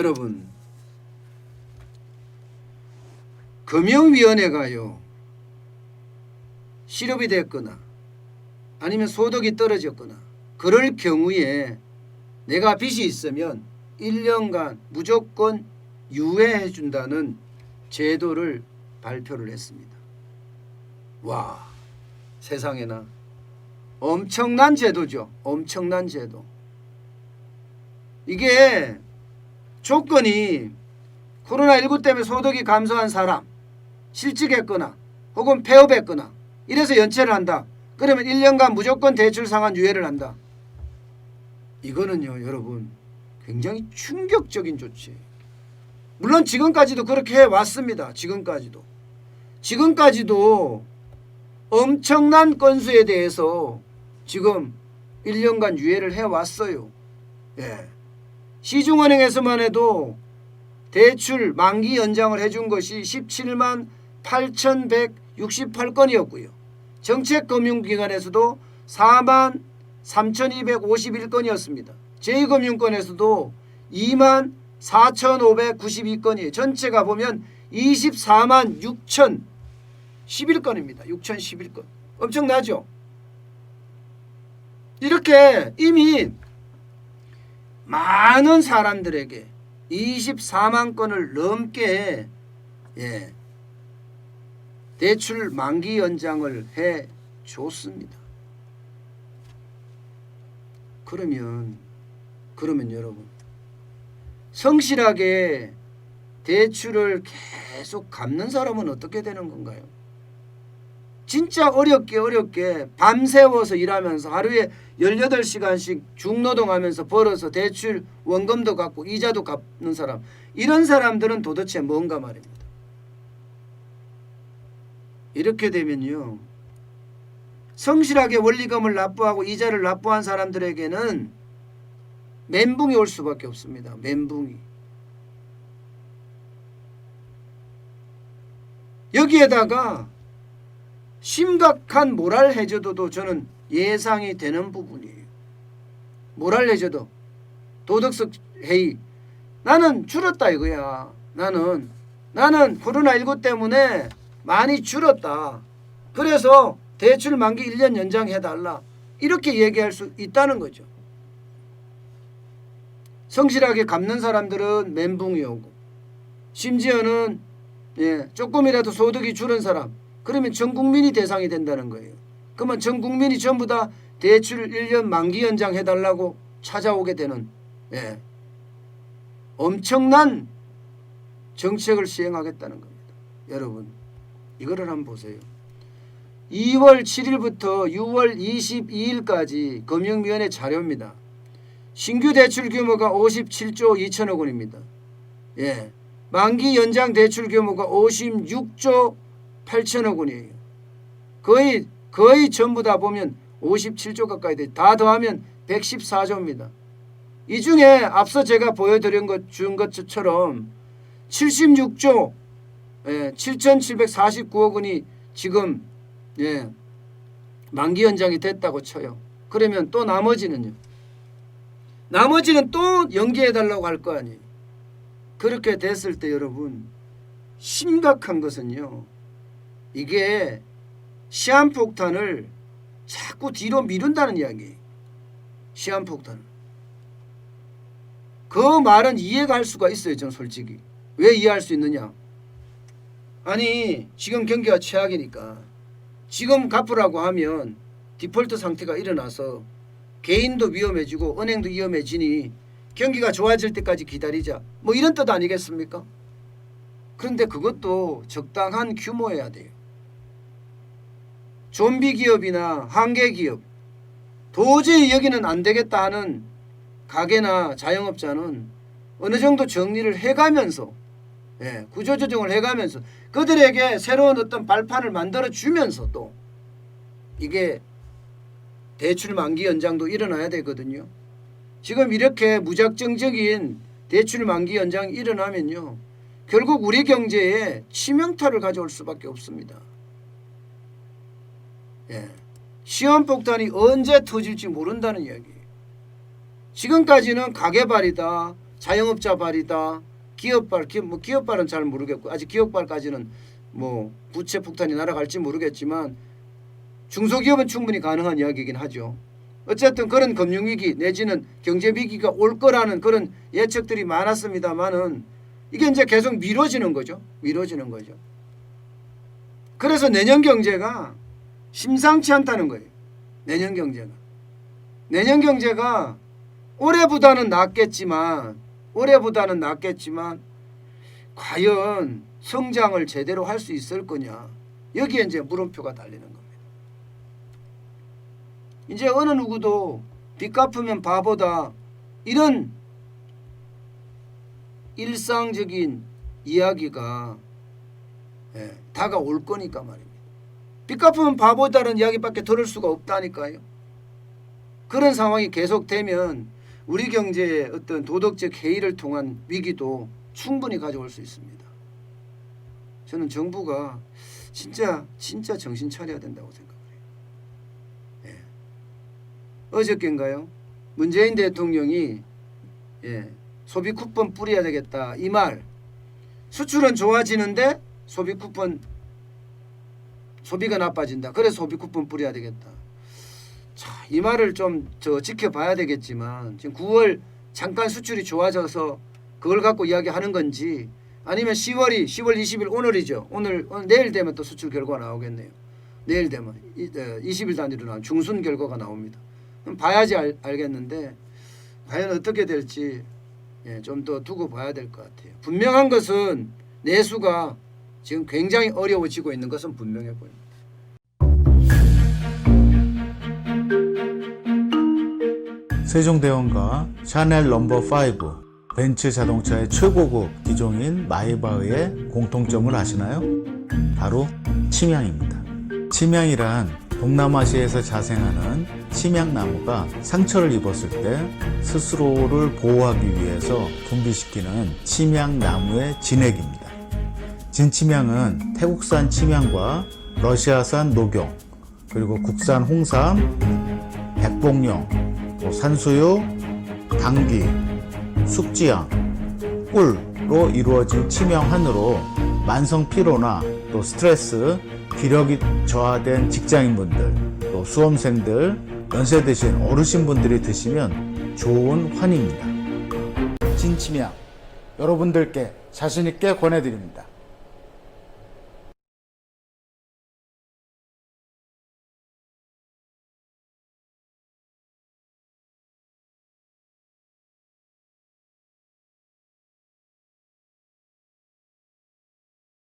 여러분, 금융위원회가요, 실업이 됐거나 아니면 소득이 떨어졌거나 그럴 경우에 내가 빚이 있으면 1년간 무조건 유예해 준다는 제도를 발표를 했습니다. 와, 세상에나 엄청난 제도죠. 엄청난 제도. 이게 조건이 코로나19 때문에 소득이 감소한 사람, 실직했거나 혹은 폐업했거나 이래서 연체를 한다. 그러면 1년간 무조건 대출 상환 유예를 한다. 이거는요, 여러분, 굉장히 충격적인 조치. 물론 지금까지도 그렇게 해왔습니다. 지금까지도 엄청난 건수에 대해서 지금 1년간 유예를 해왔어요. 예. 시중은행에서만 해도 대출 만기 연장을 해준 것이 17만 8,168건이었고요. 정책금융기관에서도 4만 3,251건이었습니다. 제2금융권에서도 2만 4,592건이에요. 전체가 보면 24만 6,011건입니다. 6,011건. 엄청나죠? 이렇게 이미 많은 사람들에게 24만 건을 넘게 대출 만기 연장을 해 줬습니다. 그러면 여러분, 성실하게 대출을 계속 갚는 사람은 어떻게 되는 건가요? 진짜 어렵게 밤새워서 일하면서 하루에 18시간씩 중노동하면서 벌어서 대출 원금도 갚고 이자도 갚는 사람, 이런 사람들은 도대체 뭔가 말입니다. 이렇게 되면요, 성실하게 원리금을 납부하고 이자를 납부한 사람들에게는 멘붕이 올 수밖에 없습니다. 멘붕이. 여기에다가 심각한 모랄 해저도도 저는 예상이 되는 부분이에요. 모랄 해저도, 도덕성 해이. 나는 줄었다 이거야. 나는 코로나19 때문에 많이 줄었다. 그래서 대출 만기 1년 연장해달라. 이렇게 얘기할 수 있다는 거죠. 성실하게 갚는 사람들은 멘붕이 오고, 심지어는 조금이라도 소득이 줄은 사람, 그러면 전 국민이 대상이 된다는 거예요. 그러면 전 국민이 전부 다 대출 1년 만기 연장해달라고 찾아오게 되는 엄청난 정책을 시행하겠다는 겁니다. 여러분, 이거를 한번 보세요. 2월 7일부터 6월 22일까지 금융위원회 자료입니다. 신규 대출 규모가 57조 2천억 원입니다. 만기 연장 대출 규모가 56조 8천억 원이에요. 거의 전부 다 보면 57조 가까이 돼. 다 더하면 114조입니다. 이 중에 앞서 제가 보여드린 준 것처럼 76조 7,749억 원이 지금 만기 연장이 됐다고 쳐요. 그러면 또 나머지는 또 연기해달라고 할 거 아니에요. 그렇게 됐을 때 여러분, 심각한 것은요, 이게 시한폭탄을 자꾸 뒤로 미룬다는 이야기예요. 시한폭탄을. 그 말은 이해가 할 수가 있어요. 저는 솔직히. 왜 이해할 수 있느냐. 아니, 지금 경기가 최악이니까 지금 갚으라고 하면 디폴트 상태가 일어나서 개인도 위험해지고 은행도 위험해지니 경기가 좋아질 때까지 기다리자, 뭐 이런 뜻 아니겠습니까? 그런데 그것도 적당한 규모여야 돼요. 좀비 기업이나 한계 기업, 도저히 여기는 안 되겠다 하는 가게나 자영업자는 어느 정도 정리를 해가면서 구조조정을 해가면서 그들에게 새로운 어떤 발판을 만들어 주면서 또 이게 대출 만기 연장도 일어나야 되거든요. 지금 이렇게 무작정적인 대출 만기 연장이 일어나면요, 결국 우리 경제에 치명타를 가져올 수밖에 없습니다. 시한폭탄이 언제 터질지 모른다는 이야기예요. 지금까지는 가계발이다, 자영업자 발이다, 기업발, 기업발은 잘 모르겠고 아직 기업발까지는 뭐 부채 폭탄이 날아갈지 모르겠지만 중소기업은 충분히 가능한 이야기이긴 하죠. 어쨌든 그런 금융위기 내지는 경제위기가 올 거라는 그런 예측들이 많았습니다만은 이게 이제 계속 미뤄지는 거죠. 미뤄지는 거죠. 그래서 내년 경제가 심상치 않다는 거예요. 내년 경제가 올해보다는 낫겠지만 과연 성장을 제대로 할 수 있을 거냐, 여기에 이제 물음표가 달리는 겁니다. 이제 어느 누구도 빚 갚으면 바보다 이런 일상적인 이야기가 다가올 거니까 말입니다. 빚 갚으면 바보다는 이야기밖에 들을 수가 없다니까요. 그런 상황이 계속되면 우리 경제의 어떤 도덕적 해이를 통한 위기도 충분히 가져올 수 있습니다. 저는 정부가 진짜 정신 차려야 된다고 생각해요. 어저께인가요? 문재인 대통령이 소비 쿠폰 뿌려야 되겠다 이 말. 수출은 좋아지는데 소비 쿠폰, 소비가 나빠진다. 그래서 소비 쿠폰 뿌려야 되겠다. 자, 이 말을 좀 지켜봐야 되겠지만 지금 9월 잠깐 수출이 좋아져서 그걸 갖고 이야기하는 건지, 아니면 10월 20일 오늘이죠. 오늘 내일 되면 또 수출 결과가 나오겠네요. 내일 되면 20일 단위로 나온 중순 결과가 나옵니다. 그럼 봐야지 알겠는데 과연 어떻게 될지 좀 더 두고 봐야 될 것 같아요. 분명한 것은 내수가 지금 굉장히 어려워지고 있는 것은 분명해 보입니다. 세종대왕과 샤넬 넘버5, 벤츠 자동차의 최고급 기종인 마이바흐의 공통점을 아시나요? 바로 침향입니다. 침향이란 동남아시아에서 자생하는 침향나무가 상처를 입었을 때 스스로를 보호하기 위해서 분비시키는 침향나무의 진액입니다. 진침향은 태국산 침향과 러시아산 녹용, 그리고 국산 홍삼, 백봉령, 산수유, 당귀, 숙지향, 꿀로 이루어진 침향환으로 만성 피로나 또 스트레스, 기력이 저하된 직장인분들, 또 수험생들, 연세 드신 어르신분들이 드시면 좋은 환입니다. 진침향 여러분들께 자신있게 권해드립니다.